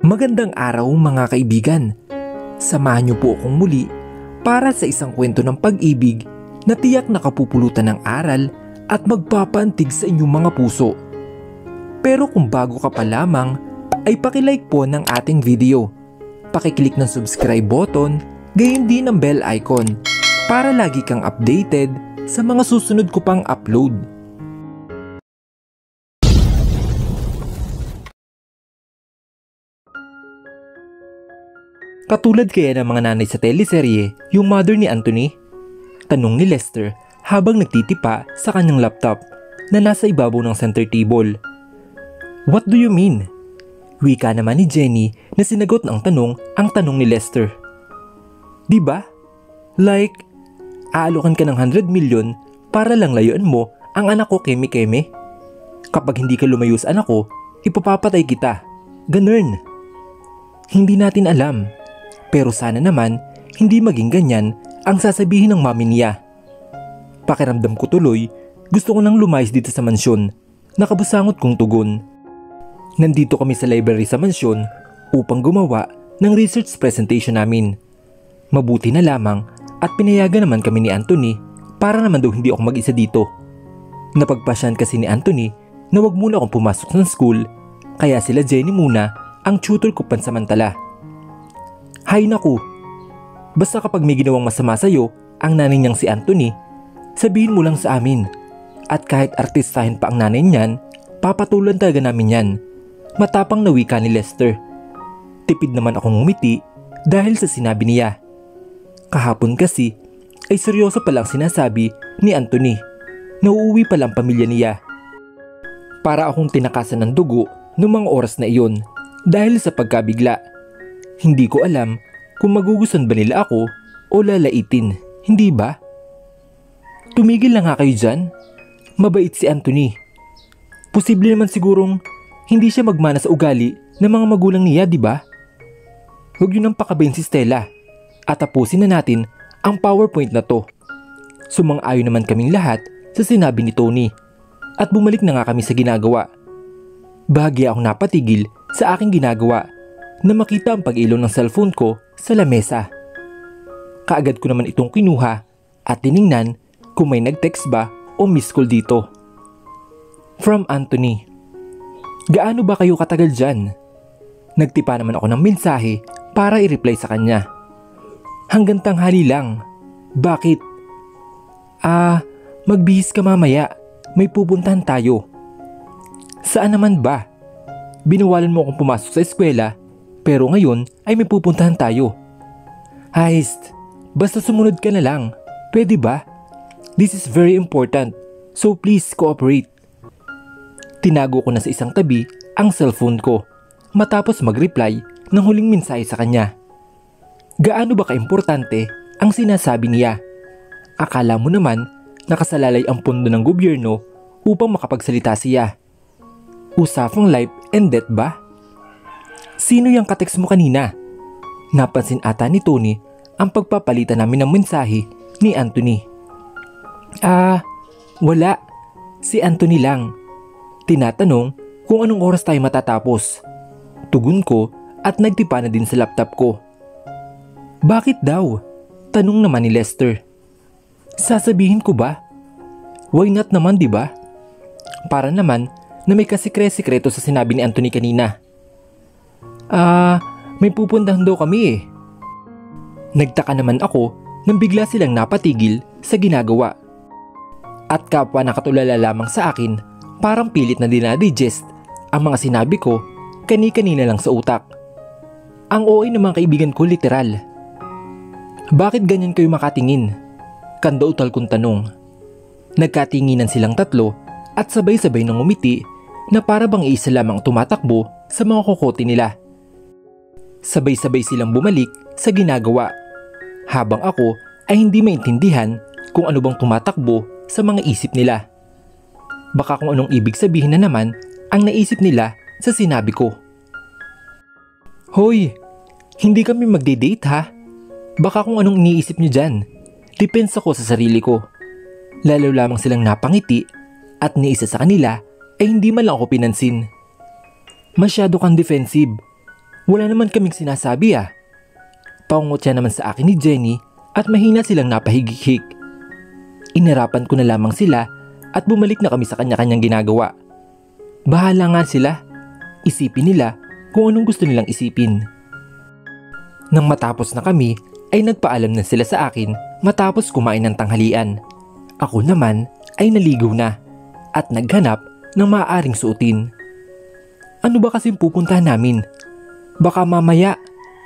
Magandang araw mga kaibigan. Samahan niyo po akong muli para sa isang kwento ng pag-ibig na tiyak nakapupulutan ng aral at magpapaantig sa inyong mga puso. Pero kung bago ka pa lamang, ay pakilike po ng ating video. Pakiclick ng subscribe button, gayon din ang bell icon para lagi kang updated sa mga susunod ko pang upload. Katulad kaya ng mga nanay sa teleserye, yung mother ni Anthony? Tanong ni Lester habang nagtitipa sa kanyang laptop na nasa ibabaw ng center table. What do you mean? Wika naman ni Jenny na sinagot ng tanong ang tanong ni Lester. Diba? Like, aalokan ka ng 100 million para lang layuan mo ang anak ko keme-keme? Kapag hindi ka lumayo sa anak ko, ipapapatay kita. Ganun. Hindi natin alam. Pero sana naman, hindi maging ganyan ang sasabihin ng mami niya. Pakiramdam ko tuloy, gusto ko nang lumayas dito sa mansyon. Nakabusangot kong tugon. Nandito kami sa library sa mansyon upang gumawa ng research presentation namin. Mabuti na lamang at pinayagan naman kami ni Anthony para naman daw hindi ako mag-isa dito. Napagpasyan kasi ni Anthony na wag muna akong pumasok ng school, kaya sila Jenny muna ang tutor ko pansamantala. Hay naku, basta kapag may ginawang masama sa'yo ang nanay niyang si Anthony, sabihin mo lang sa amin. At kahit artistahin pa ang nanay niyan, papatulan talaga namin yan. Matapang na wika ni Lester. Tipid naman akong ngumiti dahil sa sinabi niya. Kahapon kasi ay seryoso palang sinasabi ni Anthony na uuwi palang pamilya niya. Para akong tinakasan ng dugo noong mga oras na iyon dahil sa pagkabigla. Hindi ko alam kung magugustuhan ba nila ako o lalaitin, hindi ba? Tumigil na nga kayo dyan. Mabait si Anthony. Posible naman sigurong hindi siya magmana sa ugali ng mga magulang niya, di ba? Huwag yun ang pakabayin si Stella at tapusin na natin ang PowerPoint na to. Sumang-ayon naman kaming lahat sa sinabi ni Tony at bumalik na nga kami sa ginagawa. Bahagya akong napatigil sa aking ginagawa na makita ang pag-ilaw ng cellphone ko sa lamesa. Kaagad ko naman itong kinuha at tiningnan kung may nag-text ba o miss call dito. From Anthony. Gaano ba kayo katagal dyan? Nagtipa naman ako ng mensahe para i-reply sa kanya. Hanggang tanghali lang. Bakit? Magbihis ka mamaya. May pupuntahan tayo. Saan naman ba? Binawalan mo akong pumasok sa eskwela, pero ngayon ay may pupuntahan tayo. Heist, basta sumunod ka na lang. Pwede ba? This is very important, so please cooperate. Tinago ko na sa isang tabi ang cellphone ko matapos mag-reply ng huling mensahe sa kanya. Gaano ba kaimportante ang sinasabi niya? Akala mo naman nakasalalay ang pundo ng gobyerno upang makapagsalita siya. Usapang life and death ba? Sino yung kateks mo kanina? Napansin ata ni Tony ang pagpapalitan namin ng mensahe ni Anthony. Wala. Si Anthony lang. Tinatanong kung anong oras tayo matatapos. Tugon ko at nagtipa na din sa laptop ko. Bakit daw? Tanong naman ni Lester. Sasabihin ko ba? Why not naman, di ba? Para naman na may kasikre-sikreto sa sinabi ni Anthony kanina. May pupuntahan daw kami eh. Nagtaka naman ako nang bigla silang napatigil sa ginagawa. At kapwa nakatulala lamang sa akin, parang pilit na dinadigest ang mga sinabi ko kani-kanina lang sa utak. Ang OA ng mga kaibigan ko literal. Bakit ganyan kayo makatingin? Kandautal kong tanong. Nagkatinginan silang tatlo at sabay-sabay nang umiti na para bang isa lamang tumatakbo sa mga kokote nila. Sabay-sabay silang bumalik sa ginagawa, habang ako ay hindi maintindihan kung ano bang tumatakbo sa mga isip nila. Baka kung anong ibig sabihin na naman ang naisip nila sa sinabi ko. Hoy, hindi kami magde-date ha? Baka kung anong iniisip nyo dyan. Depends ako sa sarili ko. Lalo lamang silang napangiti at ni isa sa kanila ay hindi man lang ako pinansin. Masyado kang defensive. Wala naman kaming sinasabi ah. Paungot siya naman sa akin ni Jenny at mahina silang napahigik-hik. Inarapan ko na lamang sila at bumalik na kami sa kanya-kanyang ginagawa. Bahala nga sila. Isipin nila kung anong gusto nilang isipin. Nang matapos na kami ay nagpaalam na sila sa akin matapos kumain ng tanghalian. Ako naman ay naligaw na at naghanap ng maaaring suotin. Ano ba kasing pupuntahan namin? Baka mamaya,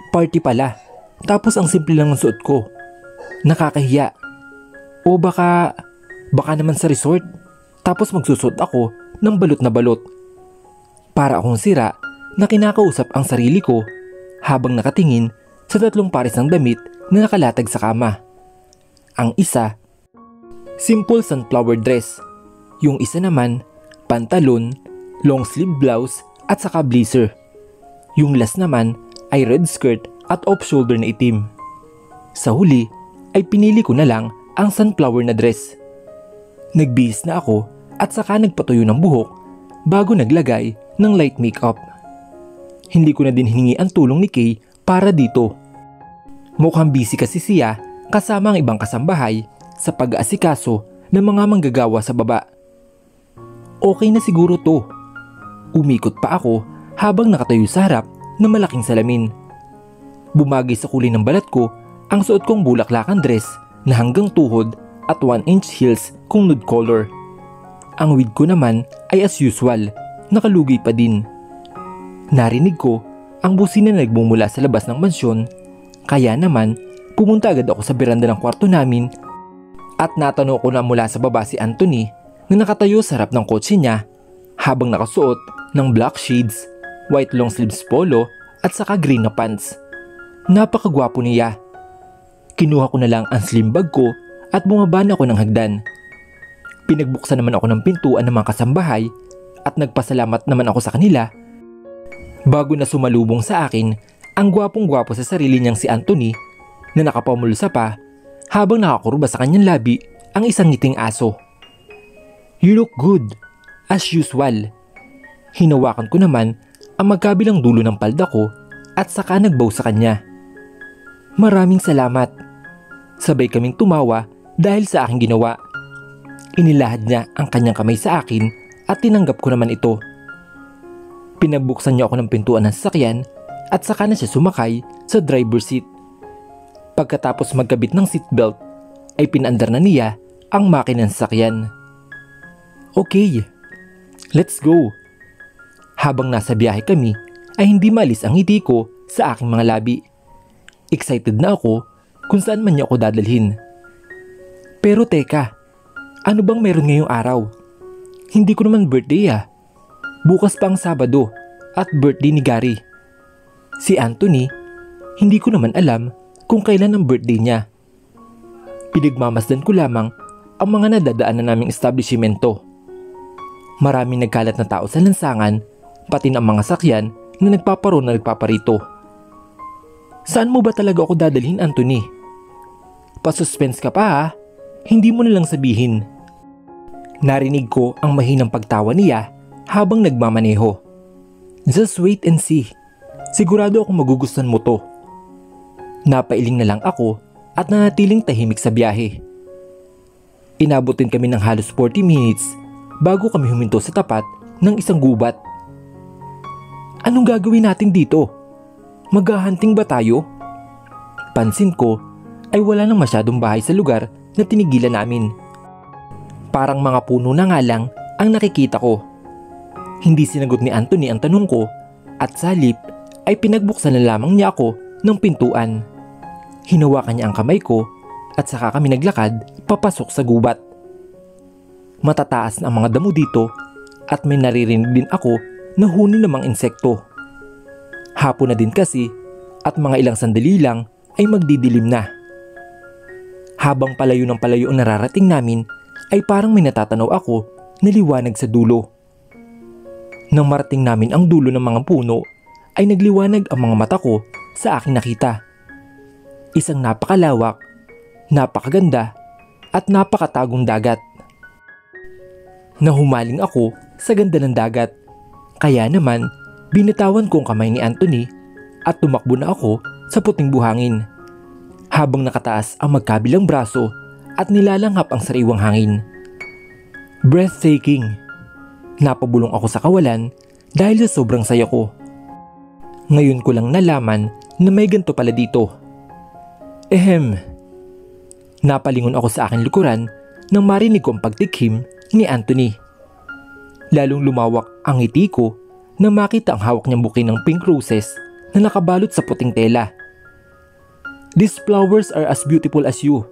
party pala. Tapos ang simple lang ng suot ko. Nakakahiya. O baka naman sa resort. Tapos magsusuot ako ng balot na balot. Para akong sira na kinakausap ang sarili ko habang nakatingin sa 3 pares ng damit na nakalatag sa kama. Ang isa, simple sunflower dress. Yung isa naman, pantalon, long sleeve blouse at saka blazer. Yung last naman ay red skirt at off-shoulder na itim. Sa huli ay pinili ko na lang ang sunflower na dress. Nagbihis na ako at saka nagpatuyo ng buhok bago naglagay ng light makeup. Hindi ko na din hiningi ang tulong ni Kay para dito. Mukhang busy kasi siya kasama ang ibang kasambahay sa pag-aasikaso ng mga manggagawa sa baba. Okay na siguro to. Umikot pa ako habang nakatayo sa harap ng malaking salamin. Bumagay sa kulay ng balat ko ang suot kong bulaklakan dress na hanggang tuhod at 1-inch heels kung nude color. Ang wig ko naman ay as usual, nakalugay pa din. Narinig ko ang busina na nagmumula sa labas ng mansyon, kaya naman pumunta agad ako sa beranda ng kwarto namin at natanong ko na mula sa baba si Anthony na nakatayo sa harap ng kotse niya habang nakasuot ng black shades, white long sleeves polo at saka green na pants. Napakagwapo niya. Kinuha ko na lang ang slim bag ko at bumaba na ako ng hagdan. Pinagbuksan naman ako ng pintuan ng mga kasambahay at nagpasalamat naman ako sa kanila bago na sumalubong sa akin ang gwapong-gwapo sa sarili niyang si Anthony na nakapamulsa pa habang nakakurba sa kanyang labi ang isang ngiting aso. You look good, as usual. Hinawakan ko naman ang magkabilang dulo ng palda ko at saka nagbow sa kanya. Maraming salamat. Sabay kaming tumawa dahil sa aking ginawa. Inilahad niya ang kanyang kamay sa akin at tinanggap ko naman ito. Pinabuksan niya ako ng pintuan ng sasakyan at saka na siya sumakay sa driver seat. Pagkatapos magkabit ng seatbelt ay pinandar na niya ang makina ng sasakyan. Okay, let's go. Habang nasa biyahe kami ay hindi malis ang ngiti ko sa aking mga labi. Excited na ako kung saan man niya ako dadalhin. Pero teka, ano bang meron ngayong araw? Hindi ko naman birthday ah. Bukas pa ang Sabado at birthday ni Gary. Si Anthony, hindi ko naman alam kung kailan ang birthday niya. Pinagmamasdan ko lamang ang mga nadadaanan naming establishmento. Maraming nagkalat na tao sa lansangan, pati na ang mga sakyan na nagpaparoon na nagpaparito. Saan mo ba talaga ako dadalhin, Anthony? Pasuspense ka pa ha? Hindi mo nalang sabihin. Narinig ko ang mahinang pagtawa niya habang nagmamaneho. Just wait and see. Sigurado akong magugustuhan mo to. Napailing na lang ako at nanatiling tahimik sa biyahe. Inabot din kami ng halos 40 minutes bago kami huminto sa tapat ng isang gubat. Anong gagawin natin dito? Maghahunting ba tayo? Pansin ko ay wala nang masyadong bahay sa lugar na tinigilan namin. Parang mga puno na nga lang ang nakikita ko. Hindi sinagot ni Anthony ang tanong ko at sa halip ay pinagbuksan na lamang niya ako ng pintuan. Hinawakan niya ang kamay ko at saka kami naglakad papasok sa gubat. Matataas na ang mga damo dito at may naririnig din ako na huni ng mga insekto. Hapon na din kasi at mga ilang sandali lang ay magdidilim na. Habang palayo ng palayo ang nararating namin ay parang may natatanaw ako na liwanag sa dulo. Nang marating namin ang dulo ng mga puno ay nagliwanag ang mga mata ko sa aking nakita. Isang napakalawak, napakaganda at napakatagong dagat. Nahumaling ako sa ganda ng dagat. Kaya naman, binitawan ko ang kamay ni Anthony at tumakbo na ako sa puting buhangin. Habang nakataas ang magkabilang braso at nilalanghap ang sariwang hangin. Breathtaking. Napabulong ako sa kawalan dahil sa sobrang saya ko. Ngayon ko lang nalaman na may ganito pala dito. Napalingon ako sa aking likuran nang marinig ko ang pagtikhim ni Anthony. Lalong lumawak ang ngiti ko nang makita ang hawak niyang buke ng pink roses na nakabalot sa puting tela. These flowers are as beautiful as you.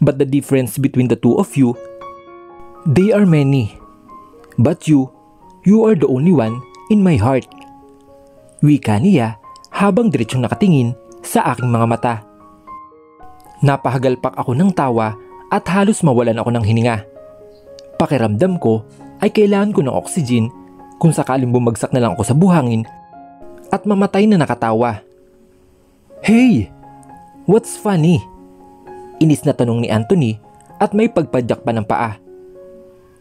But the difference between the two of you, they are many. But you are the only one in my heart. Wika niya habang diretsong nakatingin sa aking mga mata. Napahagalpak ako ng tawa at halos mawalan ako ng hininga. Pakiramdam ko ay kailangan ko ng oxygen kung sakaling bumagsak na lang ako sa buhangin at mamatay na nakatawa. Hey! What's funny? Inis na tanong ni Anthony at may pagpadyak pa ng paa.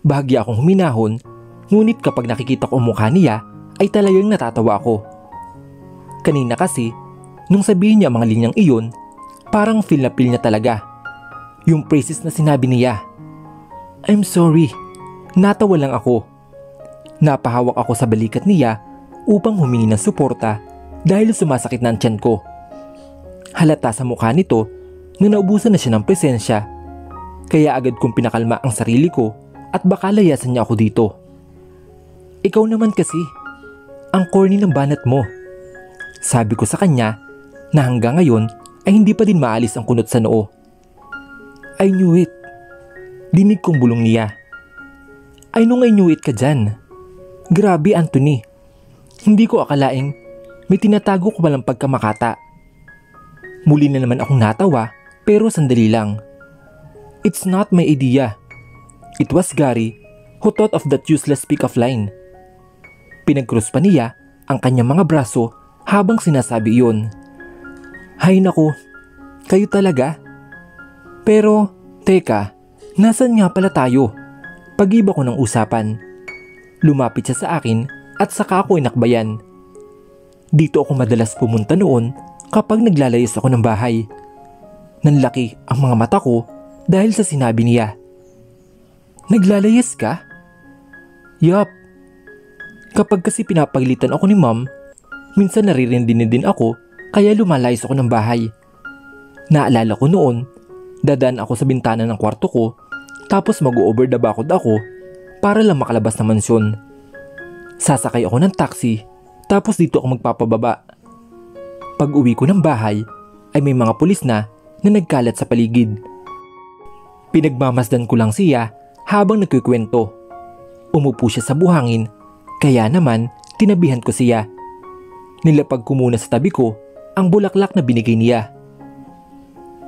Bahagya akong huminahon, ngunit kapag nakikita ko ang mukha niya ay talagang natatawa ako. Kanina kasi, nung sabihin niya ang mga linyang iyon, parang feel na feel niya talaga. Yung phrases na sinabi niya. I'm sorry, natawa lang ako. Napahawak ako sa balikat niya upang humingi ng suporta dahil sumasakit na ang tiyan ko. Halata sa mukha nito na naubusan na siya ng presensya, kaya agad kong pinakalma ang sarili ko at baka layasan niya ako dito. Ikaw naman kasi, ang corny ng banat mo. Sabi ko sa kanya na hanggang ngayon ay hindi pa din maalis ang kunot sa noo. I knew it. Dinig kong bulong niya. I knew it ka dyan. Grabe Anthony. Hindi ko akalaing may tinatago ko palang pagkamakata. Muli na naman akong natawa pero sandali lang. It's not my idea. It was Gary who thought of that useless pick-up line. Pinag-cross pa niya ang kanyang mga braso habang sinasabi iyon. Hay nako, kayo talaga? Pero, teka, nasan nga pala tayo? Pag-iba ko ng usapan. Lumapit siya sa akin at saka ako inakbayan. Dito ako madalas pumunta noon kapag naglalayas ako ng bahay. Nanlaki ang mga mata ko dahil sa sinabi niya. Naglalayas ka? Yup. Kapag kasi pinapagalitan ako ni Mom, minsan naririndin din ako kaya lumalayas ako ng bahay. Naalala ko noon, dadaan ako sa bintana ng kwarto ko tapos mag-over the bakod ako para lang makalabas ng mansyon. Sasakay ako ng taxi tapos dito ako magpapababa. Pag uwi ko ng bahay ay may mga pulis na nagkalat sa paligid. Pinagmamasdan ko lang siya habang nagkikwento. Umupo siya sa buhangin kaya naman tinabihan ko siya. Nilapag ko muna sa tabi ko ang bulaklak na binigay niya.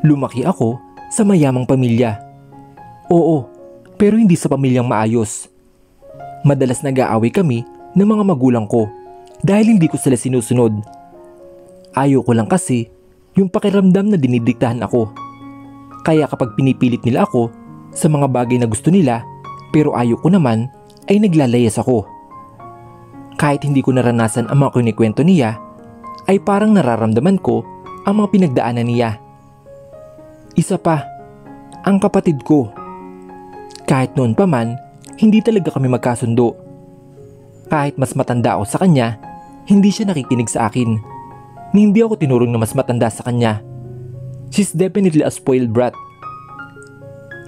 Lumaki ako sa mayamang pamilya. Oo, pero hindi sa pamilyang maayos. Madalas nag-aaway kami ng mga magulang ko dahil hindi ko sila sinusunod. Ayaw ko lang kasi yung pakiramdam na dinidiktahan ako. Kaya kapag pinipilit nila ako sa mga bagay na gusto nila pero ayaw ko naman ay naglalayas ako. Kahit hindi ko naranasan ang mga kinikwento niya ay parang nararamdaman ko ang mga pinagdaanan niya. Isa pa, ang kapatid ko. Kahit noon pa man, hindi talaga kami magkasundo. Kahit mas matanda ako sa kanya, hindi siya nakikinig sa akin. Hindi ako tinurong na mas matanda sa kanya. She's definitely a spoiled brat.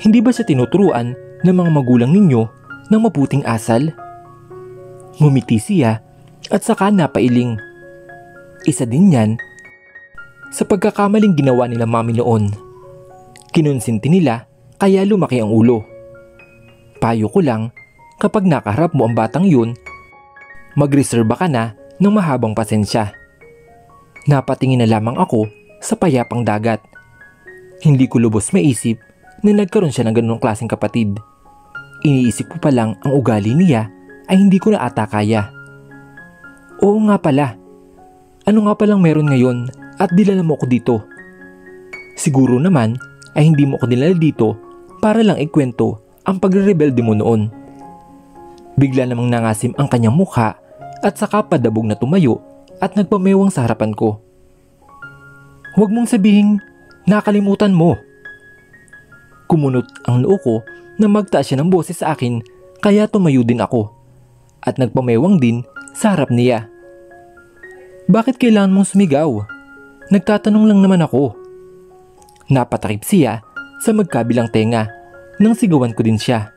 Hindi ba siya tinuturuan ng mga magulang ninyo ng mabuting asal? Ngumiti siya at saka napailing. Isa din yan sa pagkakamaling ginawa nila mami noon. Kinonsinti nila kaya lumaki ang ulo. Payo ko lang, kapag nakaharap mo ang batang yun, magreserba ka na ng mahabang pasensya. Napatingin na lamang ako sa payapang dagat. Hindi ko lubos maisip na nagkaroon siya ng ganung klaseng kapatid. Iniisip ko pa lang ang ugali niya ay hindi ko na ata kaya. Oo nga pala. Ano nga palang meron ngayon at dinala mo ko dito? Siguro naman ay hindi mo ko dinala dito para lang ikwento ang pagre-rebelde mo noon. Bigla namang nangasim ang kanyang mukha at saka padabog na tumayo at nagpamewang sa harapan ko. Huwag mong sabihing nakalimutan mo. Kumunot ang noo ko na magtaas siya ng boses sa akin kaya tumayo din ako at nagpamewang din sa harap niya. Bakit kailangan mong sumigaw? Nagtatanong lang naman ako. Napatakip siya sa magkabilang tenga nang sigawan ko din siya.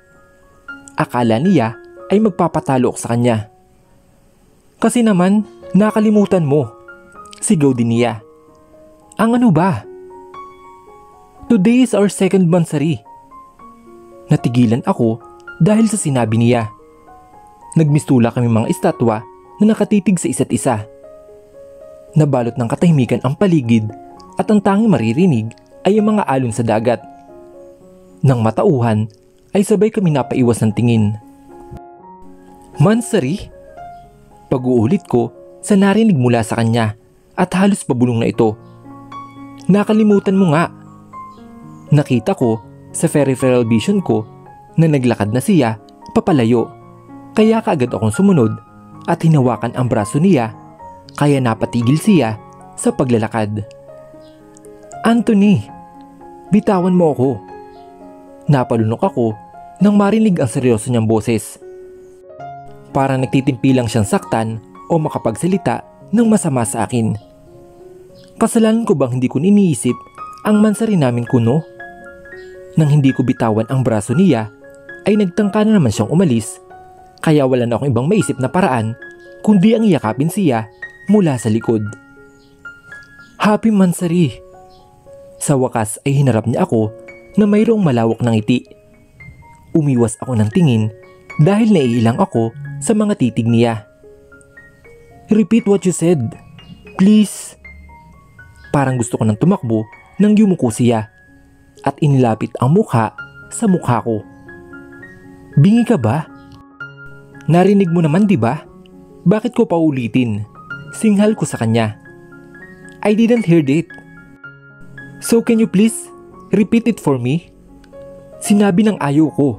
Akala niya ay magpapatalo ako sa kanya. Kasi naman, nakalimutan mo. Sigaw din niya. Ang ano ba? Today is our second monthsary. Natigilan ako dahil sa sinabi niya. Nagmistula kami mga estatwa na nakatitig sa isa't isa. Nabalot ng katahimikan ang paligid at ang tanging maririnig ay ang mga alon sa dagat. Nang matauhan ay sabay kami napaiwas ng tingin. Monthsary? Pag-uulit ko sa narinig mula sa kanya at halos pabulong na ito. Nakalimutan mo nga. Nakita ko sa peripheral vision ko na naglakad na siya papalayo. Kaya kaagad akong sumunod at hinawakan ang braso niya kaya napatigil siya sa paglalakad. Anthony, bitawan mo ako. Napalunok ako nang marinig ang seryoso niyang boses. Parang nagtitimpi lang siyang saktan o makapagsalita ng masama sa akin. Kasalanan ko bang hindi ko iniisip ang monthsary namin kuno? Nang hindi ko bitawan ang braso niya, ay nagtangka na naman siyang umalis, kaya wala na akong ibang maisip na paraan kundi ang yakapin siya mula sa likod. Happy monthsary! Sa wakas ay hinarap niya ako na mayroong malawak ng ngiti. Umiwas ako ng tingin dahil naiilang ako sa mga titig niya. Repeat what you said. Please. Parang gusto ko nang tumakbo nang yumuko siya at inilapit ang mukha sa mukha ko. Bingi ka ba? Narinig mo naman, di ba? Bakit ko paulitin? Singhal ko sa kanya. I didn't hear it. So can you please repeat it for me? Sinabi ng ayaw ko.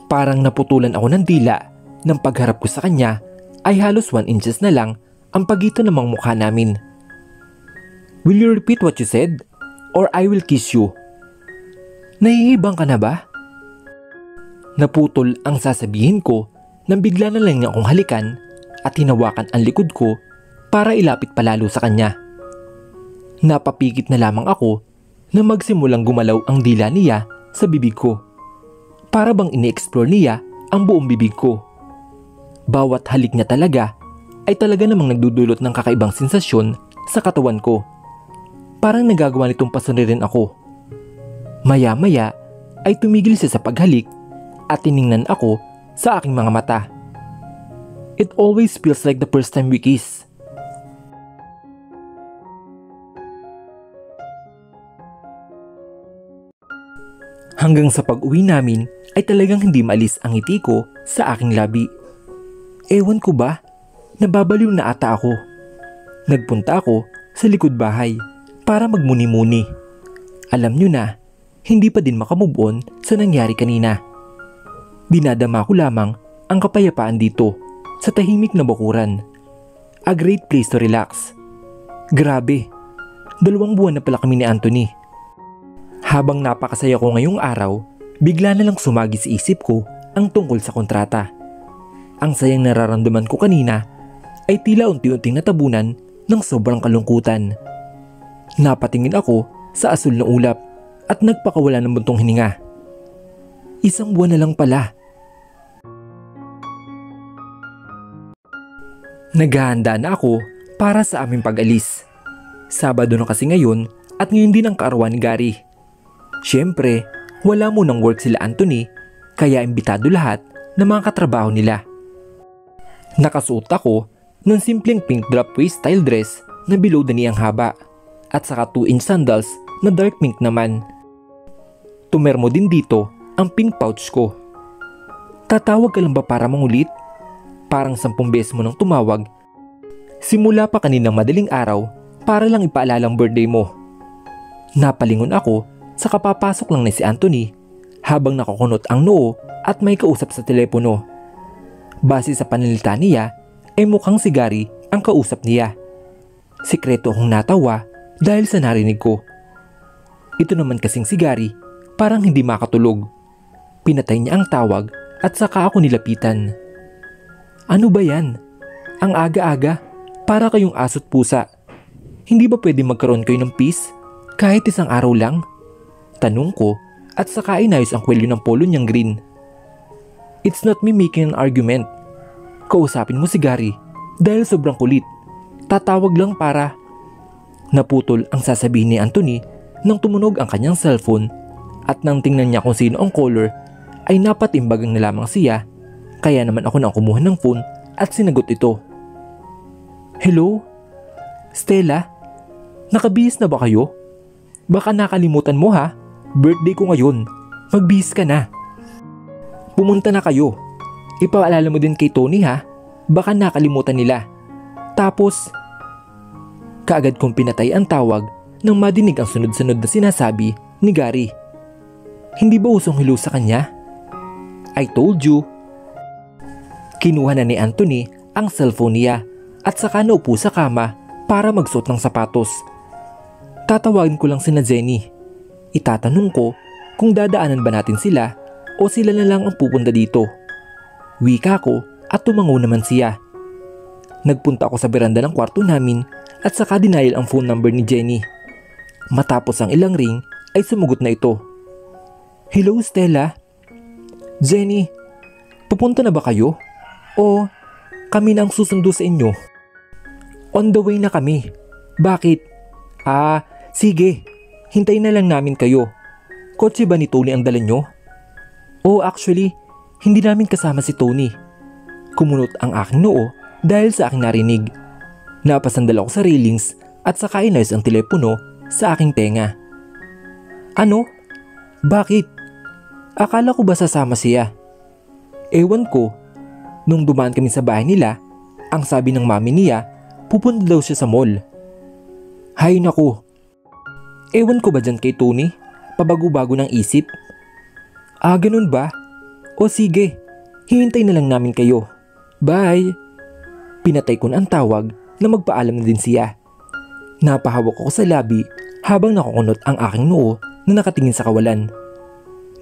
Parang naputulan ako ng dila nang pagharap ko sa kanya ay halos 1 inches na lang ang pagitan ng mga mukha namin. Will you repeat what you said? Or I will kiss you. Nahihibang ka na ba? Naputol ang sasabihin ko nang bigla na lang niya akong halikan at hinawakan ang likod ko para ilapit palalo sa kanya. Napapikit na lamang ako na magsimulang gumalaw ang dila niya sa bibig ko. Para bang ini-explore niya ang buong bibig ko. Bawat halik niya talaga ay talaga namang nagdudulot ng kakaibang sensasyon sa katawan ko. Parang nagagawa nitong pasunirin ako. Maya-maya ay tumigil siya sa paghalik at tiningnan ako sa aking mga mata. It always feels like the first time we kiss. Hanggang sa pag-uwi namin ay talagang hindi maalis ang ngiti ko sa aking labi. Ewan ko ba, nababaliw na ata ako. Nagpunta ako sa likod bahay para magmuni-muni. Alam nyo na, hindi pa din makamove on sa nangyari kanina. Dinadama ko lamang ang kapayapaan dito sa tahimik na bakuran. A great place to relax. Grabe, 2 buwan na pala kami ni Anthony. Habang napakasaya ko ngayong araw, bigla na lang sumagi sa isip ko ang tungkol sa kontrata. Ang sayang nararamdaman ko kanina ay tila unti-unting natabunan ng sobrang kalungkutan. Napatingin ako sa asul na ulap at nagpakawala ng buntong hininga. 1 buwan na lang pala. Naghahanda na ako para sa aming pag-alis. Sabado na kasi ngayon at ngayon din ang kaarawan ni Gary. Siyempre, wala munang work sila Anthony kaya imbitado lahat ng mga katrabaho nila. Nakasuot ako ng simpleng pink drop waist style dress na below the knee ang haba at saka 2-inch sandals na dark pink naman. Tumermo din dito ang pink pouch ko. Tatawag ka lang ba para mangulit? Parang 10 beses mo nang tumawag. Simula pa kaninang madaling araw para lang ipaalala ang birthday mo. Napalingon ako sa kapapasok lang ni si Anthony habang nakakunot ang noo at may kausap sa telepono. Base sa pananalita niya ay mukhang si Gary ang kausap niya. Sikreto akong natawa dahil sa narinig ko. Ito naman kasing si Gary, parang hindi makatulog. Pinatay niya ang tawag at saka ako nilapitan. Ano ba yan? Ang aga-aga, para kayong aso't pusa. Hindi ba pwede magkaroon kayo ng peace? Kahit isang araw lang? Tanong ko at saka inayos ang kwelyo ng polo niyang green. It's not me making an argument. Kausapin mo si Gary dahil sobrang kulit. Tatawag lang para... Naputol ang sasabihin ni Anthony nang tumunog ang kanyang cellphone at nang tingnan niya kung sino ang caller ay napatimbagang na lamang siya, kaya naman ako nang kumuha ng phone at sinagot ito. Hello? Stella? Nakabihis na ba kayo? Baka nakalimutan mo ha? Birthday ko ngayon. Magbihis ka na. Pumunta na kayo. Ipaalala mo din kay Tony ha? Baka nakalimutan nila. Tapos, kaagad kong pinatay ang tawag nang madinig ang sunod-sunod na sinasabi ni Gary. Hindi ba usong hilo sa kanya? I told you. Kinuha na ni Anthony ang cellphone niya at saka naupo sa kama para magsuot ng sapatos. Tatawagin ko lang sina Jenny. Itatanong ko kung dadaanan ba natin sila o sila na lang ang pupunta dito. Wika ko at tumango naman siya. Nagpunta ako sa beranda ng kwarto namin at saka dinial ang phone number ni Jenny. Matapos ang ilang ring ay sumugot na ito. Hello Stella? Jenny, pupunta na ba kayo? O kami na ang susundo sa inyo? On the way na kami. Bakit? Sige. Hintayin na lang namin kayo. Kotse ba ni Tony ang dala nyo? Actually, hindi namin kasama si Tony. Kumunot ang aking noo dahil sa aking narinig. Napasandal ako sa railings at saka inayos ang telepono sa aking tenga. Ano? Bakit? Akala ko ba sasama siya? Ewan ko. Nung dumaan kami sa bahay nila, ang sabi ng mami niya, pupunta daw siya sa mall. Hay naku. Ewan ko ba dyan kay Tony? Pabago-bago ng isip? Ganun ba? O sige, hihintay na lang namin kayo. Bye! Pinatay ko na ang tawag na magpaalam na din siya. Napahawak ako sa labi habang nakukunot ang aking noo na nakatingin sa kawalan.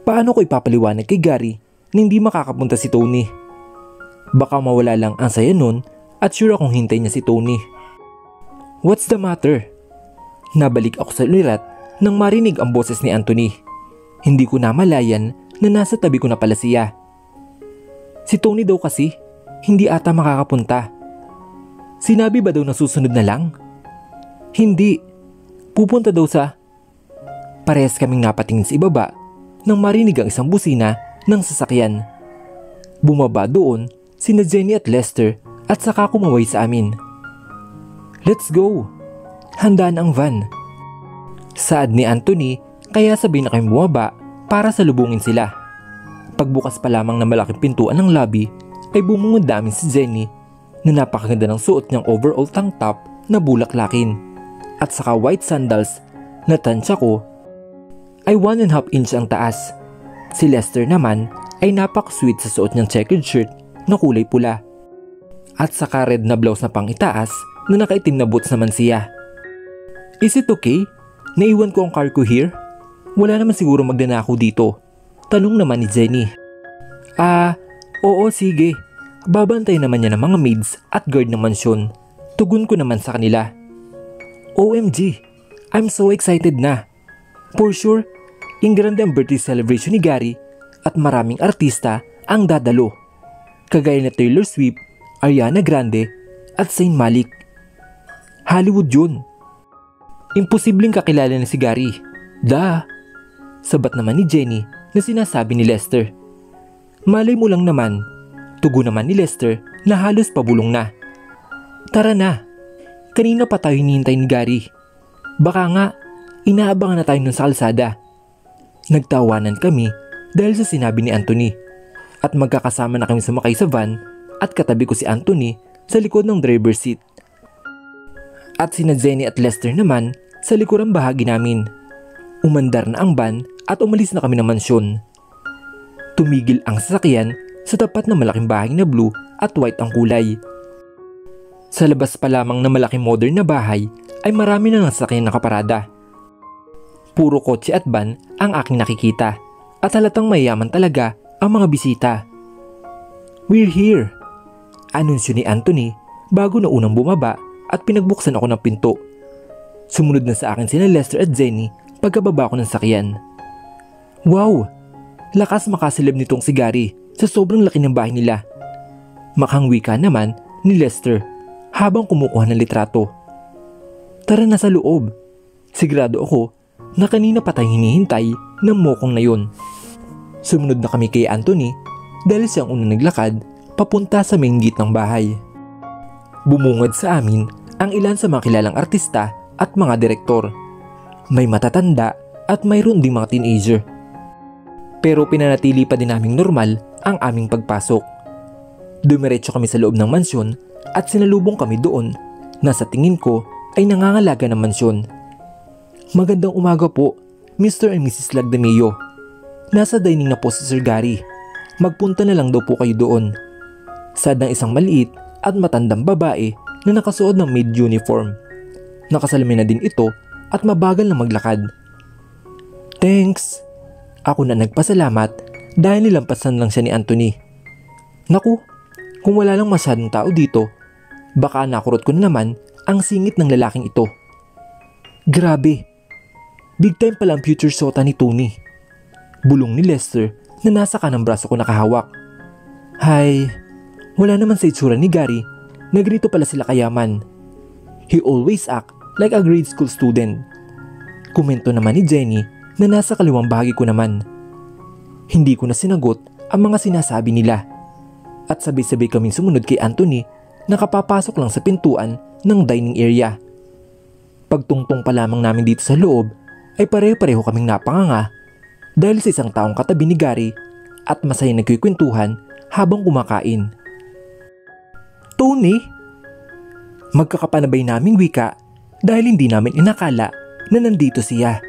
Paano ko ipapaliwanag kay Gary na hindi makakapunta si Tony? Baka mawala lang ang saya nun at sure akong hintay niya si Tony. What's the matter? Nabalik ako sa lirat nang marinig ang boses ni Anthony. Hindi ko namalayan na nasa tabi ko na pala siya. Si Tony daw kasi, hindi ata makakapunta. Sinabi ba daw na susunod na lang? Hindi. Pupunta daw sa... Parehas kaming napatingin sa ibaba nang marinig ang isang busina ng sasakyan. Bumaba doon sina Jenny at Lester at saka kumaway sa amin. Let's go! Handaan ang van. Saad ni Anthony kaya sabay na kami bumaba para salubungin sila. Pagbukas pa lamang ng malaking pintuan ng lobby ay bumungod namin si Jenny na napakaganda ng suot niyang overall tank top na bulaklakin at saka white sandals na tansya ko ay 1.5 inch ang taas. Si Lester naman ay napak-sweet sa suot niyang checkered shirt na kulay pula at saka red na blouse na pang-itaas na nakaitim na boots naman siya. Is it okay? Naiwan ko ang car ko here? Wala naman siguro magdanakaw dito. Tanong naman ni Jenny. Oo sige. Babantay naman niya ng mga maids at guard ng mansyon. Tugon ko naman sa kanila. OMG, I'm so excited na. For sure, ingrande ang birthday celebration ni Gary at maraming artista ang dadalo. Kagaya na Taylor Swift, Ariana Grande at Zayn Malik. Hollywood yun. Imposibleng kakilala na si Gary. Sabat naman ni Jenny na sinasabi ni Lester. Malay mo lang naman. Tugon naman ni Lester na halos pabulong na. Tara na. Kanina pa tayo hinihintay ni Gary. Baka nga, inaabangan na tayo nun sa kalsada. Nagtawanan kami dahil sa sinabi ni Anthony. At magkakasama na kami sumakay sa van at katabi ko si Anthony sa likod ng driver's seat. At sina Jenny at Lester naman sa likurang bahagi namin. Umandar na ang van at umalis na kami ng mansyon. Tumigil ang sasakyan sa tapat na malaking bahay na blue at white ang kulay. Sa labas pa lamang na malaking modern na bahay ay marami na ng sasakyan nakaparada. Puro kotse at van ang aking nakikita at halatang mayaman talaga ang mga bisita. "We're here," anunsyo ni Anthony bago na unang bumaba at pinagbuksan ako ng pinto. Sumunod na sa akin sina Lester at Jenny pagkababa ko ng sakyan. Wow! Lakas makasilab nitong si Gary sa sobrang laki ng bahay nila. Makangwi ka naman ni Lester habang kumukuha ng litrato. "Tara na sa loob." Sigurado ako na kanina pa tayong hinihintay ng mokong na yun. Sumunod na kami kay Anthony dahil siyang unang naglakad papunta sa main gate ng bahay. Bumungad sa amin ang ilan sa mga kilalang artista at mga direktor. May matatanda at mayroon ding mga teenager. Pero pinanatili pa din naming normal ang aming pagpasok. Dumiretso kami sa loob ng mansyon at sinalubong kami doon na sa tingin ko ay nangangalaga ng mansyon. "Magandang umaga po, Mr. and Mrs. Lagdameo. Nasa dining na po si Sir Gary. Magpunta na lang daw po kayo doon." Sad ng isang maliit at matandang babae na nakasuot ng maid uniform. Nakasalamin na din ito at mabagal na maglakad. "Thanks." Ako na nagpasalamat dahil nilampasan lang siya ni Anthony. Naku, kung wala lang masyadong tao dito, baka nakurot ko na naman ang singit ng lalaking ito. Grabe, big time pala ang future sota ni Tony. Bulong ni Lester na nasa kanang braso ko nakahawak. Hay, wala naman sa itsura ni Gary na ganito pala sila kayaman. He always act like a grade school student. Komento naman ni Jenny na nasa kaliwang bahagi ko naman. Hindi ko na sinagot ang mga sinasabi nila at sabay-sabay kaming sumunod kay Anthony na kapapasok lang sa pintuan ng dining area. Pagtungtong pa lamang namin dito sa loob ay pareho-pareho kaming napanganga dahil sa isang taong katabi ni Gary at masaya nagkikwentuhan habang kumakain. "Tony?" Magkakapanabay naming wika dahil hindi namin inakala na nandito siya.